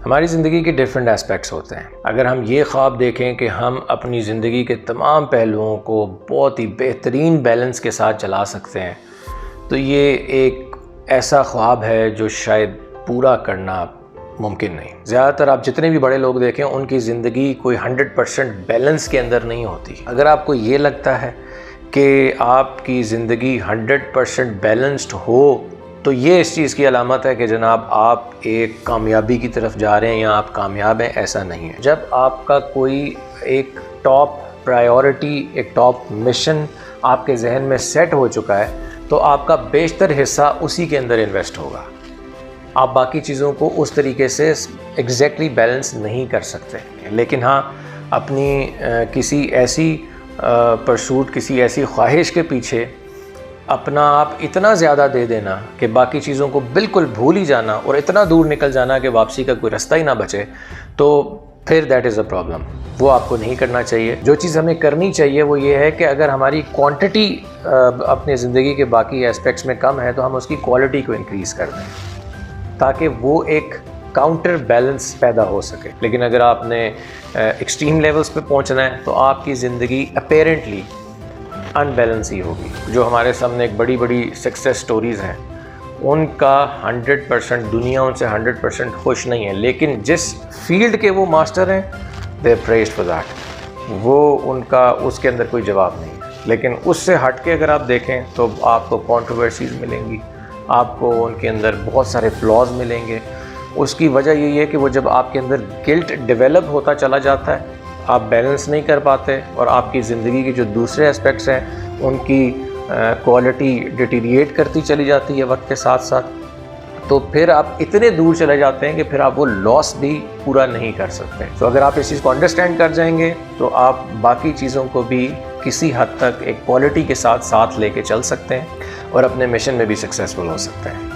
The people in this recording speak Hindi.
हमारी ज़िंदगी के डिफरेंट एस्पेक्ट्स होते हैं। अगर हम ये ख्वाब देखें कि हम अपनी ज़िंदगी के तमाम पहलुओं को बहुत ही बेहतरीन बैलेंस के साथ चला सकते हैं, तो ये एक ऐसा ख्वाब है जो शायद पूरा करना मुमकिन नहीं। ज़्यादातर आप जितने भी बड़े लोग देखें, उनकी ज़िंदगी कोई 100% बैलेंस के अंदर नहीं होती। अगर आपको ये लगता है कि आपकी ज़िंदगी 100% बैलेंस्ड हो, तो ये इस चीज़ की अलामत है कि जनाब आप एक कामयाबी की तरफ जा रहे हैं या आप कामयाब हैं। ऐसा नहीं है। जब आपका कोई एक टॉप प्रायोरिटी, एक टॉप मिशन आपके जहन में सेट हो चुका है, तो आपका बेशतर हिस्सा उसी के अंदर इन्वेस्ट होगा। आप बाकी चीज़ों को उस तरीके से एग्जैक्टली बैलेंस नहीं कर सकते। लेकिन हाँ, अपनी किसी ऐसी परसूट, किसी ऐसी ख्वाहिश के पीछे अपना आप इतना ज़्यादा दे देना कि बाकी चीज़ों को बिल्कुल भूल ही जाना और इतना दूर निकल जाना कि वापसी का कोई रास्ता ही ना बचे, तो फिर दैट इज़ अ प्रॉब्लम। वो आपको नहीं करना चाहिए। जो चीज़ हमें करनी चाहिए वो ये है कि अगर हमारी क्वांटिटी अपनी ज़िंदगी के बाकी एस्पेक्ट्स में कम है, तो हम उसकी क्वालिटी को इंक्रीज़ कर दें ताकि वो एक काउंटर बैलेंस पैदा हो सके। लेकिन अगर आपने एक्सट्रीम लेवल्स पे पहुंचना है, तो आपकी ज़िंदगी अपेरेंटली अनबैलेंस ही होगी। जो हमारे सामने एक बड़ी बड़ी सक्सेस स्टोरीज़ हैं, उनका 100% दुनिया उनसे 100% खुश नहीं है, लेकिन जिस फील्ड के वो मास्टर हैं, दे प्रेज्ड फॉर दैट। वो उनका उसके अंदर कोई जवाब नहीं है। लेकिन उससे हट के अगर आप देखें तो आपको कंट्रोवर्सीज़ मिलेंगी, आपको उनके अंदर बहुत सारे फ्लॉज मिलेंगे। उसकी वजह यही है कि वो जब आपके अंदर गिल्ट डेवलप होता चला जाता है, आप बैलेंस नहीं कर पाते और आपकी ज़िंदगी के जो दूसरे एस्पेक्ट्स हैं उनकी क्वालिटी डिटीरिएट करती चली जाती है वक्त के साथ साथ, तो फिर आप इतने दूर चले जाते हैं कि फिर आप वो लॉस भी पूरा नहीं कर सकते। तो अगर आप इस चीज़ को अंडरस्टैंड कर जाएंगे, तो आप बाकी चीज़ों को भी किसी हद तक एक क्वालिटी के साथ लेके चल सकते हैं और अपने मिशन में भी सक्सेसफुल हो सकते हैं।